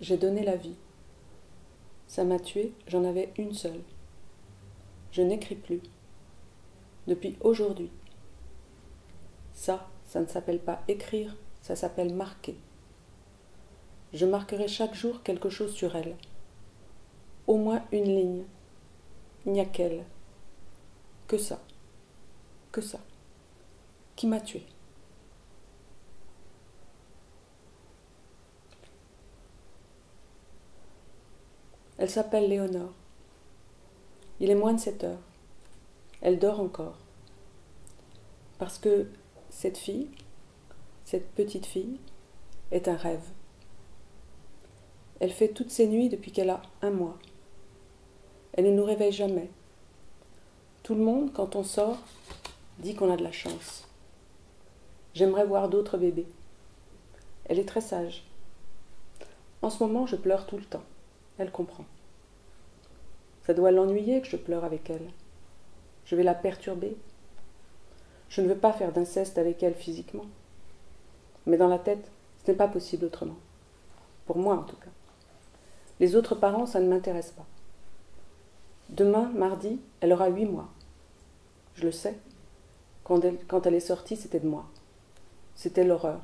J'ai donné la vie. Ça m'a tuée, j'en avais une seule. Je n'écris plus. Depuis aujourd'hui. Ça ne s'appelle pas écrire, ça s'appelle marquer. Je marquerai chaque jour quelque chose sur elle. Au moins une ligne. Il n'y a qu'elle. Que ça. Que ça. Qui m'a tuée. Elle s'appelle Léonore. Il est moins de 7 heures. Elle dort encore. Parce que cette fille, cette petite fille, est un rêve. Elle fait toutes ses nuits depuis qu'elle a 1 mois. Elle ne nous réveille jamais. Tout le monde, quand on sort, dit qu'on a de la chance. J'aimerais voir d'autres bébés. Elle est très sage. En ce moment, je pleure tout le temps. Elle comprend. Ça doit l'ennuyer que je pleure avec elle. Je vais la perturber. Je ne veux pas faire d'inceste avec elle physiquement. Mais dans la tête, ce n'est pas possible autrement. Pour moi, en tout cas. Les autres parents, ça ne m'intéresse pas. Demain, mardi, elle aura 8 mois. Je le sais. Quand elle est sortie, c'était de moi. C'était l'horreur.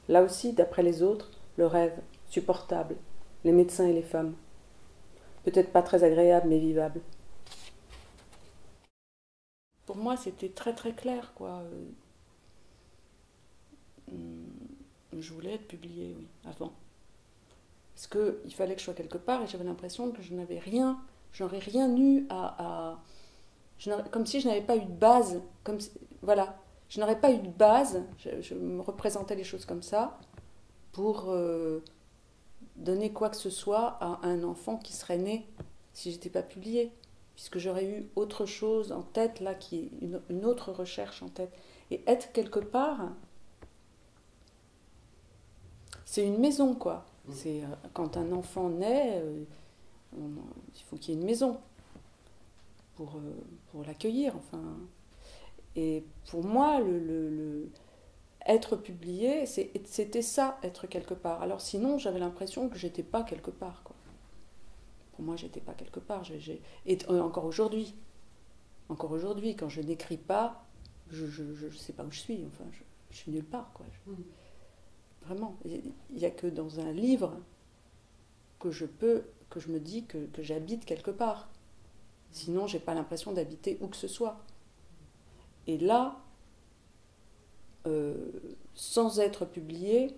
Là aussi, d'après les autres, le rêve, supportable, les médecins et les femmes. Peut-être pas très agréable, mais vivable. Pour moi, c'était très très clair, quoi. Je voulais être publiée, oui, avant. Parce qu'il fallait que je sois quelque part et j'avais l'impression que je n'avais rien, j'aurais rien eu comme si je n'avais pas eu de base, voilà, je n'aurais pas eu de base, je me représentais les choses comme ça, pour donner quoi que ce soit à un enfant qui serait né si j'étais pas publiée, puisque j'aurais eu autre chose en tête, là, qui est une autre recherche en tête. Et être quelque part, c'est une maison, quoi. C'est quand un enfant naît, il faut qu'il y ait une maison pour l'accueillir, enfin. Et pour moi, être publié, c'était ça, être quelque part. Alors sinon, j'avais l'impression que j'étais pas quelque part, quoi. Pour moi, j'étais pas quelque part. Et encore aujourd'hui, quand je n'écris pas, je sais pas où je suis. Enfin, je suis nulle part, quoi. Vraiment, il n'y a que dans un livre que je me dis que j'habite quelque part. Sinon, j'ai pas l'impression d'habiter où que ce soit. Et là, sans être publié,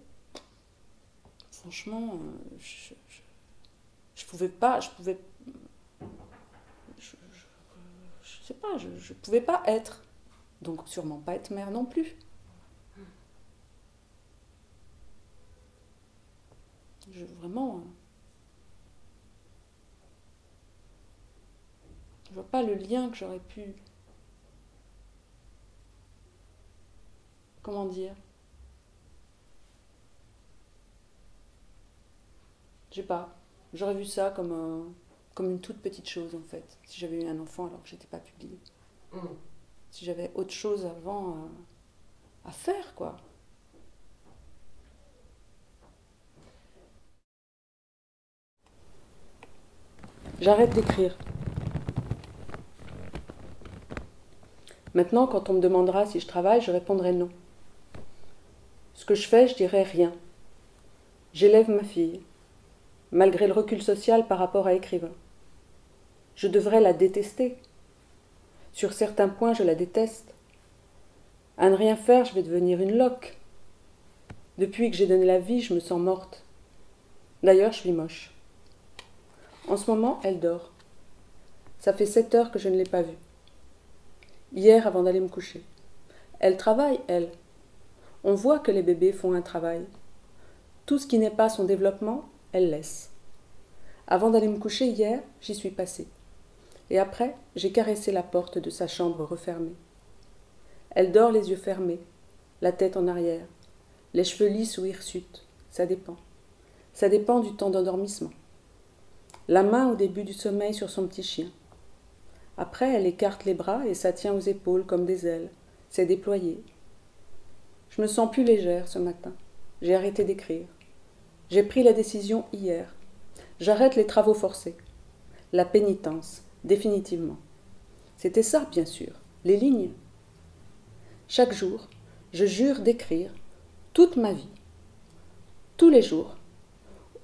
franchement, je pouvais pas, je sais pas, je pouvais pas être. Donc sûrement pas être mère non plus. Vraiment, je vois pas le lien que j'aurais pu, comment dire, je sais pas, j'aurais vu ça comme une toute petite chose en fait, si j'avais eu un enfant alors que j'étais pas publiée. Si j'avais autre chose avant à faire, quoi. J'arrête d'écrire. Maintenant, quand on me demandera si je travaille, je répondrai non. Ce que je fais, je dirai rien. J'élève ma fille, malgré le recul social par rapport à écrivain. Je devrais la détester. Sur certains points, je la déteste. À ne rien faire, je vais devenir une loque. Depuis que j'ai donné la vie, je me sens morte. D'ailleurs, je suis moche. En ce moment, elle dort. Ça fait 7 heures que je ne l'ai pas vue. Hier, avant d'aller me coucher. Elle travaille, elle. On voit que les bébés font un travail. Tout ce qui n'est pas son développement, elle laisse. Avant d'aller me coucher hier, j'y suis passée. Et après, j'ai caressé la porte de sa chambre refermée. Elle dort les yeux fermés, la tête en arrière, les cheveux lisses ou hirsutes, ça dépend. Ça dépend du temps d'endormissement. La main au début du sommeil sur son petit chien. Après, elle écarte les bras et ça tient aux épaules comme des ailes. C'est déployé. Je me sens plus légère ce matin. J'ai arrêté d'écrire. J'ai pris la décision hier. J'arrête les travaux forcés. La pénitence, définitivement. C'était ça, bien sûr, les lignes. Chaque jour, je jure d'écrire toute ma vie, tous les jours,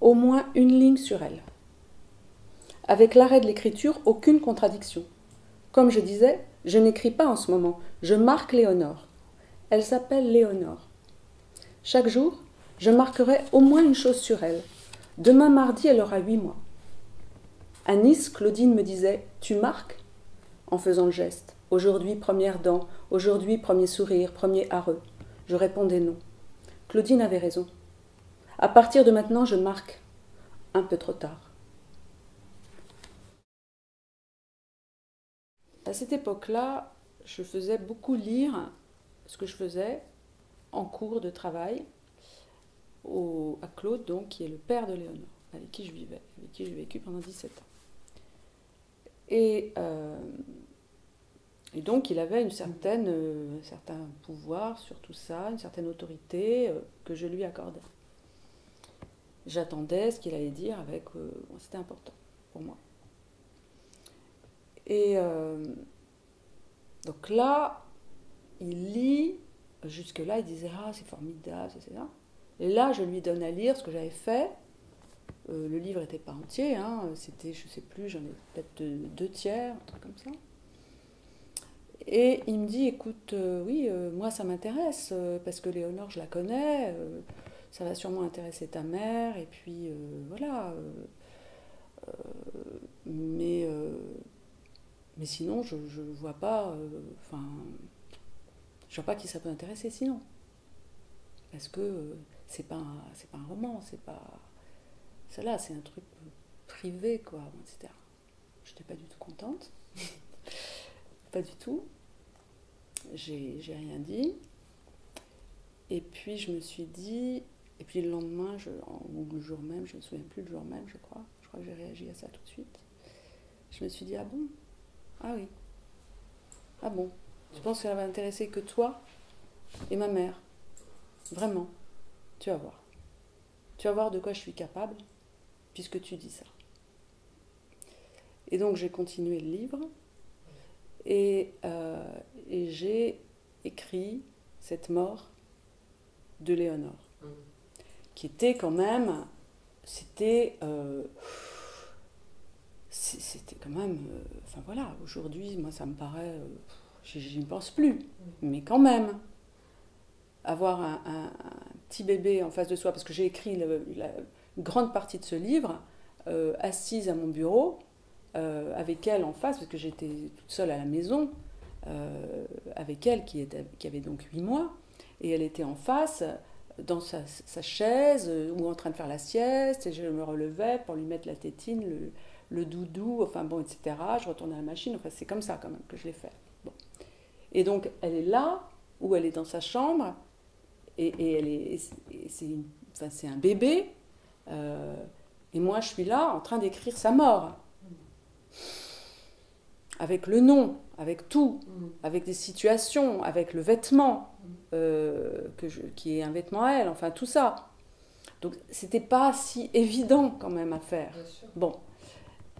au moins une ligne sur elle. Avec l'arrêt de l'écriture, aucune contradiction. Comme je disais, je n'écris pas en ce moment, je marque Léonore. Elle s'appelle Léonore. Chaque jour, je marquerai au moins une chose sur elle. Demain mardi, elle aura 8 mois. À Nice, Claudine me disait « Tu marques ?» en faisant le geste. Aujourd'hui, première dent. Aujourd'hui, premier sourire, premier hareux. Je répondais non. Claudine avait raison. À partir de maintenant, je marque. Un peu trop tard. À cette époque-là, je faisais beaucoup lire ce que je faisais en cours de travail à Claude, donc, qui est le père de Léonore, avec qui je vivais, avec qui j'ai vécu pendant 17 ans. Et donc, il avait un certain pouvoir sur tout ça, une certaine autorité que je lui accordais. J'attendais ce qu'il allait dire avec... c'était important pour moi. Et donc là, il lit, jusque-là, il disait « Ah, c'est formidable, c'est ça ». Et là, je lui donne à lire ce que j'avais fait. Le livre n'était pas entier, hein, c'était, je ne sais plus, j'en ai peut-être 2/3, un truc comme ça. Et il me dit, écoute, oui, moi ça m'intéresse, parce que Léonore, je la connais, ça va sûrement intéresser ta mère, et puis voilà. Mais sinon, je vois pas, je vois pas qui ça peut intéresser sinon. Parce que c'est pas un roman, c'est pas... Celle-là, c'est un truc privé, quoi, etc. Je n'étais pas du tout contente. Pas du tout. J'ai rien dit. Et puis, je me suis dit... Et puis, le lendemain, ou le jour même, je ne me souviens plus, le jour même, je crois. Je crois que j'ai réagi à ça tout de suite. Je me suis dit, ah bon? Ah oui. Ah bon? Tu penses que ça va intéresser que toi et ma mère? Vraiment. Tu vas voir. Tu vas voir de quoi je suis capable, puisque tu dis ça. Et donc j'ai continué le livre, et j'ai écrit cette mort de Léonore, qui était quand même, c'était quand même, enfin voilà, aujourd'hui, moi ça me paraît, j'y pense plus, mais quand même, avoir un petit bébé en face de soi, parce que j'ai écrit la grande partie de ce livre, assise à mon bureau, avec elle en face, parce que j'étais toute seule à la maison, avec elle qui avait donc 8 mois, et elle était en face, dans sa chaise, ou en train de faire la sieste, et je me relevais pour lui mettre la tétine, le doudou, enfin bon, etc. Je retournais à la machine, enfin c'est comme ça quand même que je l'ai fait. Bon. Et donc elle est là, ou elle est dans sa chambre, et c'est un bébé, et moi je suis là en train d'écrire sa mort. Avec le nom, avec tout, avec des situations, avec le vêtement, qui est un vêtement à elle, enfin tout ça. Donc c'était pas si évident quand même à faire. Bon.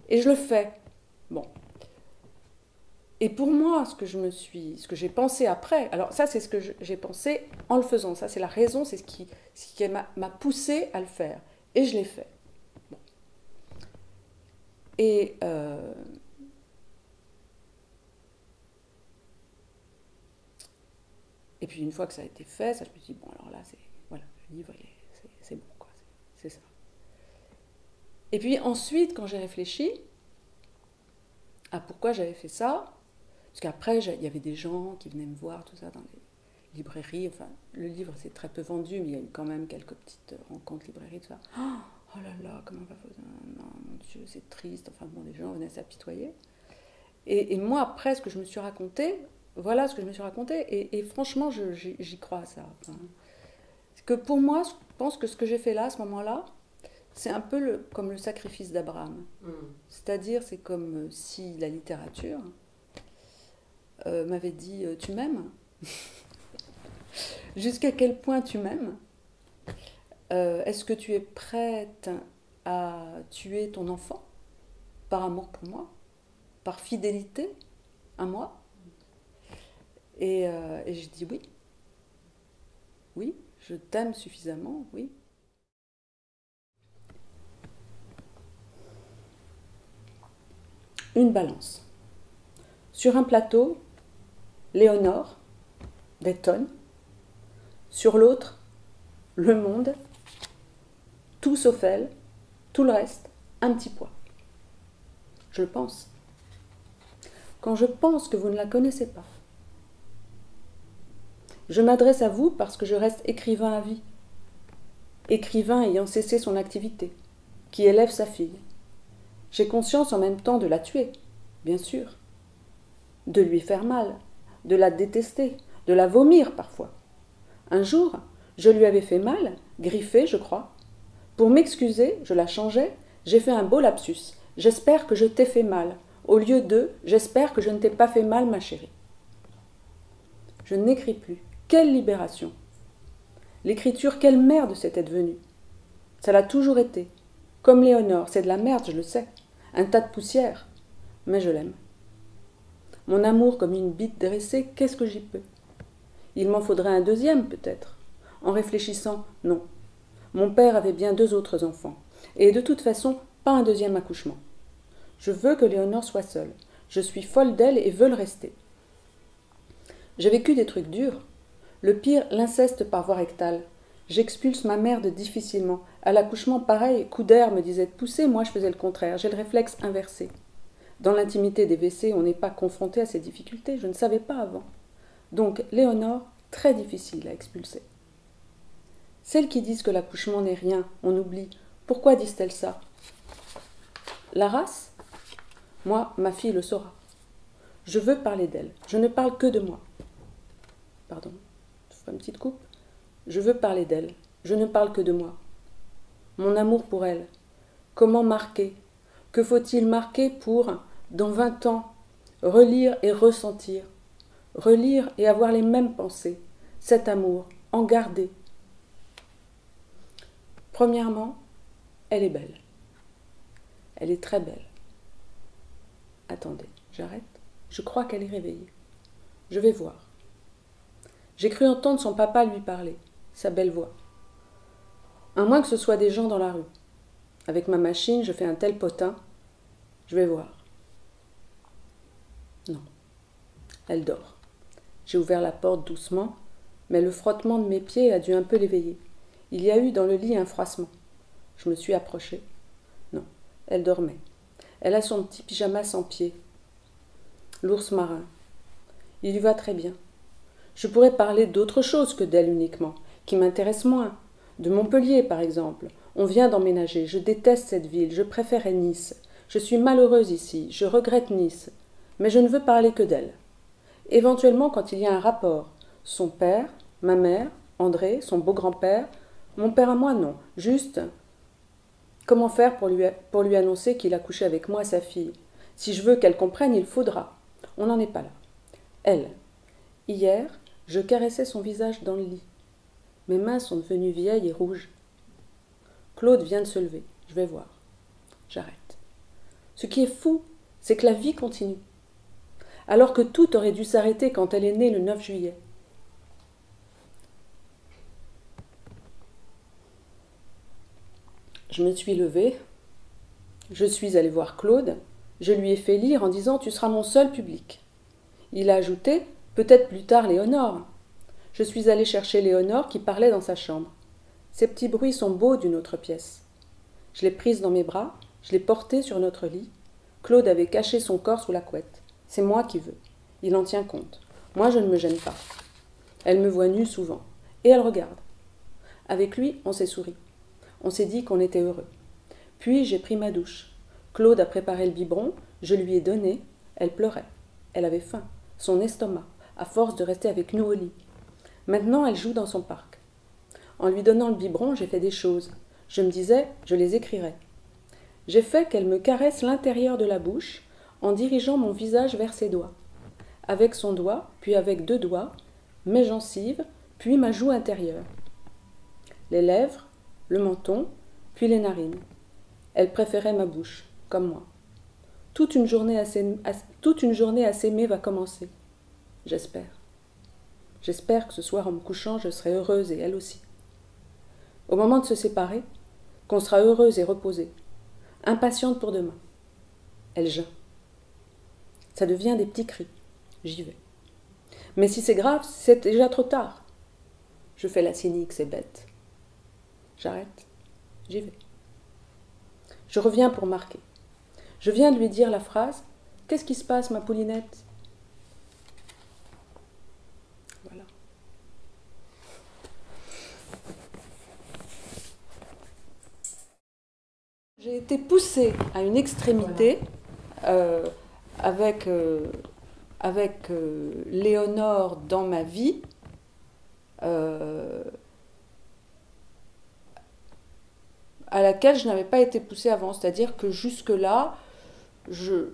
Et je le fais. Bon. Et pour moi, ce que j'ai pensé après, alors ça c'est ce que j'ai pensé en le faisant, ça c'est la raison, c'est ce qui m'a poussé à le faire. Et je l'ai fait. Bon. Et puis une fois que ça a été fait, ça, je me suis dit, bon alors là, voilà, le livre, c'est bon, quoi, c'est ça. Et puis ensuite, quand j'ai réfléchi à pourquoi j'avais fait ça, parce qu'après, il y avait des gens qui venaient me voir, tout ça, dans les librairies, enfin, le livre s'est très peu vendu, mais il y a eu quand même quelques petites rencontres librairies, tout ça. Oh là là, comment va faire? Non, mon Dieu, c'est triste, enfin bon, les gens venaient s'apitoyer. Et moi, après, ce que je me suis raconté, voilà ce que je me suis raconté, et franchement, j'y crois à ça. Enfin, c'est que pour moi, je pense que ce que j'ai fait là, à ce moment-là, c'est un peu comme le sacrifice d'Abraham. C'est-à-dire, c'est comme si la littérature m'avait dit « tu m'aimes ?» Jusqu'à quel point tu m'aimes Est-ce que tu es prête à tuer ton enfant par amour pour moi, par fidélité à moi? Et je dis oui, oui, je t'aime suffisamment, oui. Une balance. Sur un plateau, Léonore, des tonnes. Sur l'autre, le monde, tout sauf elle, tout le reste, un petit poids. Je le pense. Quand je pense que vous ne la connaissez pas, je m'adresse à vous parce que je reste écrivain à vie, écrivain ayant cessé son activité, qui élève sa fille. J'ai conscience en même temps de la tuer, bien sûr, de lui faire mal, de la détester, de la vomir parfois. Un jour, je lui avais fait mal, griffé, je crois. Pour m'excuser, je la changeais, j'ai fait un beau lapsus. J'espère que je t'ai fait mal. Au lieu de « j'espère que je ne t'ai pas fait mal, ma chérie ». Je n'écris plus. Quelle libération! L'écriture, quelle merde c'était devenu! Ça l'a toujours été. Comme Léonore, c'est de la merde, je le sais. Un tas de poussière. Mais je l'aime. Mon amour comme une bite dressée, qu'est-ce que j'y peux? Il m'en faudrait un deuxième, peut-être. En réfléchissant, non. Mon père avait bien 2 autres enfants. Et de toute façon, pas un deuxième accouchement. Je veux que Léonore soit seule. Je suis folle d'elle et veux le rester. J'ai vécu des trucs durs. Le pire, l'inceste par voie rectale. J'expulse ma merde difficilement. À l'accouchement, pareil, coup d'air me disait de pousser, moi je faisais le contraire. J'ai le réflexe inversé. Dans l'intimité des WC, on n'est pas confronté à ces difficultés. Je ne savais pas avant. Donc, Léonore, très difficile à expulser. Celles qui disent que l'accouchement n'est rien, on oublie. Pourquoi disent-elles ça? La race? Moi, ma fille le saura. Je veux parler d'elle. Je ne parle que de moi. Pardon, je ferai une petite coupe. Je veux parler d'elle. Je ne parle que de moi. Mon amour pour elle. Comment marquer? Que faut-il marquer pour, dans 20 ans, relire et ressentir? Relire et avoir les mêmes pensées. Cet amour, en garder. Premièrement, elle est belle. Elle est très belle. Attendez, j'arrête. Je crois qu'elle est réveillée. Je vais voir. J'ai cru entendre son papa lui parler, sa belle voix. À moins que ce soit des gens dans la rue. Avec ma machine, je fais un tel potin. Je vais voir. Non. Elle dort. J'ai ouvert la porte doucement, mais le frottement de mes pieds a dû un peu l'éveiller. Il y a eu dans le lit un froissement. Je me suis approchée. Non, elle dormait. Elle a son petit pyjama sans pied. L'ours marin. Il lui va très bien. Je pourrais parler d'autre chose que d'elle uniquement, qui m'intéresse moins. De Montpellier, par exemple. On vient d'emménager. Je déteste cette ville. Je préférais Nice. Je suis malheureuse ici. Je regrette Nice. Mais je ne veux parler que d'elle. Éventuellement, quand il y a un rapport. Son père, ma mère, André, son beau-grand-père. Mon père à moi, non. Juste, comment faire pour lui annoncer qu'il a couché avec moi, sa fille? Si je veux qu'elle comprenne, il faudra. On n'en est pas là. Elle. Hier, je caressais son visage dans le lit. Mes mains sont devenues vieilles et rouges. Claude vient de se lever. Je vais voir. J'arrête. Ce qui est fou, c'est que la vie continue. Alors que tout aurait dû s'arrêter quand elle est née le 9 juillet. Je me suis levée. Je suis allée voir Claude. Je lui ai fait lire en disant « Tu seras mon seul public ». Il a ajouté « Peut-être plus tard Léonore ». Je suis allée chercher Léonore qui parlait dans sa chambre. Ces petits bruits sont beaux d'une autre pièce. Je l'ai prise dans mes bras, je l'ai portée sur notre lit. Claude avait caché son corps sous la couette. C'est moi qui veux. Il en tient compte. Moi, je ne me gêne pas. Elle me voit nue souvent. Et elle regarde. Avec lui, on s'est souri. On s'est dit qu'on était heureux. Puis j'ai pris ma douche. Claude a préparé le biberon, je lui ai donné. Elle pleurait. Elle avait faim. Son estomac, à force de rester avec nous au lit. Maintenant, elle joue dans son parc. En lui donnant le biberon, j'ai fait des choses. Je me disais, je les écrirais. J'ai fait qu'elle me caresse l'intérieur de la bouche en dirigeant mon visage vers ses doigts. Avec son doigt, puis avec 2 doigts, mes gencives, puis ma joue intérieure. Les lèvres, le menton, puis les narines. Elle préférait ma bouche, comme moi. Toute une journée à s'aimer va commencer. J'espère. J'espère que ce soir, en me couchant, je serai heureuse et elle aussi. Au moment de se séparer, qu'on sera heureuse et reposée, impatiente pour demain. Elle geint. Ça devient des petits cris. J'y vais. Mais si c'est grave, c'est déjà trop tard. Je fais la cynique, c'est bête. J'arrête. J'y vais. Je reviens pour marquer. Je viens de lui dire la phrase « Qu'est-ce qui se passe, ma poulinette ?» Voilà. J'ai été poussée à une extrémité avec Léonore dans ma vie. À laquelle je n'avais pas été poussée avant. C'est-à-dire que jusque-là, je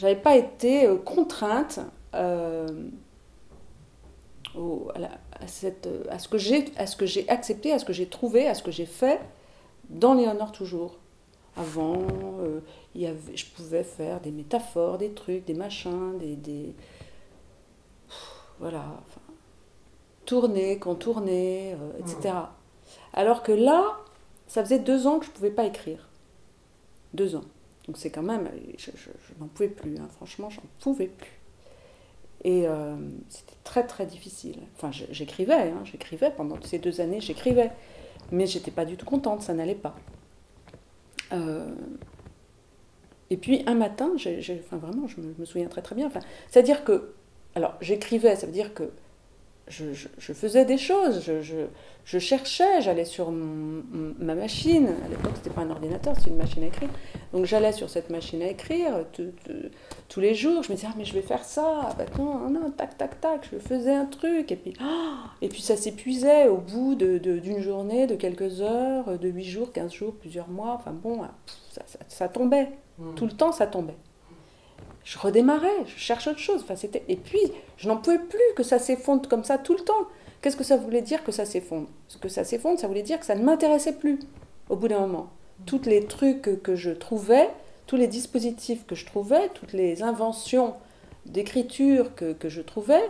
n'avais pas été contrainte à ce que j'ai accepté, à ce que j'ai trouvé, à ce que j'ai fait dans Léonore toujours. Avant, je pouvais faire des métaphores, des trucs, des machins, voilà, enfin, tourner, contourner, etc. Alors que là, ça faisait 2 ans que je ne pouvais pas écrire. 2 ans. Donc c'est quand même, je n'en pouvais plus, hein. Franchement, j'en pouvais plus. Et c'était très très difficile. Enfin, j'écrivais pendant ces 2 années, j'écrivais. Mais j'étais pas du tout contente, ça n'allait pas. Et puis un matin, enfin vraiment, je me souviens très très bien. Enfin, c'est-à-dire que, alors j'écrivais, ça veut dire que je faisais des choses, je cherchais, j'allais sur ma machine, à l'époque c'était pas un ordinateur, c'était une machine à écrire, donc j'allais sur cette machine à écrire tous les jours, je me disais, ah mais je vais faire ça, bah non, tac, tac, tac, je faisais un truc, et puis ça s'épuisait au bout d'une journée, de quelques heures, de 8 jours, 15 jours, plusieurs mois, enfin bon, ça tombait, tout le temps ça tombait. Je redémarrais, je cherche autre chose. Enfin, et puis, je n'en pouvais plus que ça s'effondre comme ça tout le temps. Qu'est-ce que ça voulait dire que ça s'effondre ? Ce que ça s'effondre, ça voulait dire que ça ne m'intéressait plus au bout d'un moment. Tous les trucs que je trouvais, tous les dispositifs que je trouvais, toutes les inventions d'écriture que je trouvais,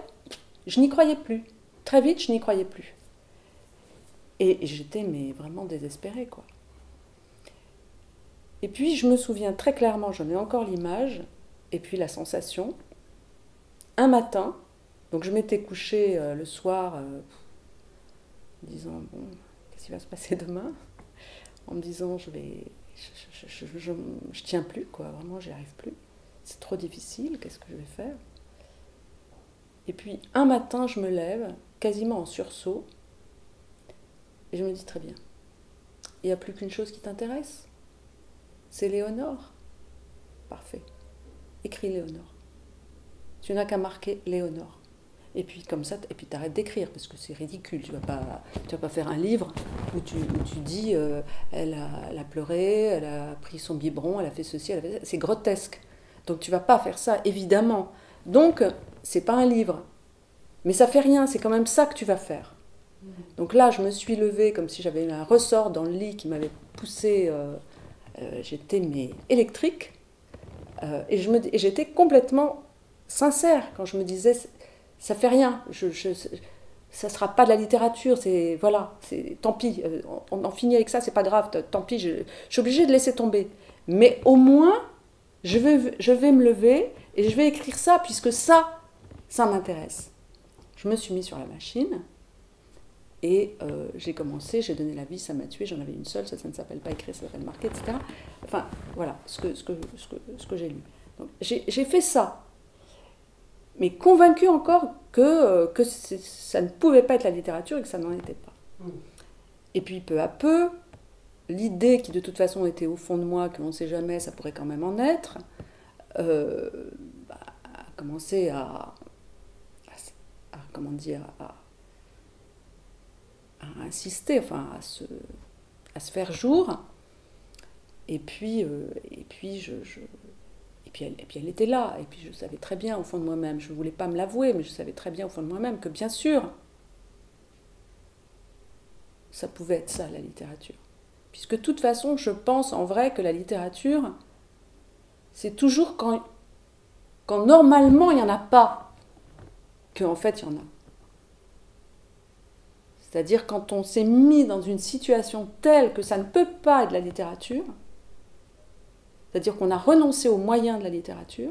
je n'y croyais plus. Très vite, je n'y croyais plus. Et j'étais vraiment désespérée, quoi. Et puis, je me souviens très clairement, j'en ai encore l'image, et puis la sensation, un matin, donc je m'étais couchée le soir, en me disant, bon, qu'est-ce qui va se passer demain ? En me disant, je tiens plus, quoi, vraiment, j'y arrive plus. C'est trop difficile, qu'est-ce que je vais faire ? Et puis, un matin, je me lève, quasiment en sursaut, et je me dis, très bien, il n'y a plus qu'une chose qui t'intéresse, c'est Léonore. Parfait. Écris Léonore. Tu n'as qu'à marquer Léonore. Et puis comme ça, et puis t'arrêtes d'écrire parce que c'est ridicule. Tu vas pas faire un livre où tu dis elle a pleuré, elle a pris son biberon, elle a fait ceci, elle a fait ça. C'est grotesque. Donc tu vas pas faire ça, évidemment. Donc c'est pas un livre, mais ça fait rien. C'est quand même ça que tu vas faire. Donc là, je me suis levée comme si j'avais eu un ressort dans le lit qui m'avait poussée. J'étais électrique. Et j'étais complètement sincère quand je me disais ça fait rien, ça sera pas de la littérature, tant pis, on en finit avec ça, c'est pas grave, tant pis, je suis obligée de laisser tomber. Mais au moins, je vais me lever et je vais écrire ça puisque ça m'intéresse. Je me suis mise sur la machine et j'ai commencé, j'ai donné la vie, ça m'a tué, j'en avais une seule, ça ne s'appelle pas écrire, ça s'appelle marquer, etc. Enfin, voilà ce que j'ai lu. Donc, j'ai fait ça, mais convaincue encore que ça ne pouvait pas être la littérature et que ça n'en était pas. Et puis peu à peu, l'idée qui de toute façon était au fond de moi, qu'on ne sait jamais, ça pourrait quand même en être, a commencé à insister, enfin à se faire jour. Et puis elle était là. Et puis je savais très bien au fond de moi-même, je ne voulais pas me l'avouer, mais je savais très bien au fond de moi-même que bien sûr, ça pouvait être ça, la littérature. Puisque de toute façon, je pense en vrai que la littérature, c'est toujours quand normalement il n'y en a pas, qu'en fait il y en a. C'est-à-dire quand on s'est mis dans une situation telle que ça ne peut pas être de la littérature, c'est-à-dire qu'on a renoncé aux moyens de la littérature,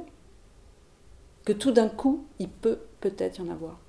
que tout d'un coup, il peut peut-être y en avoir.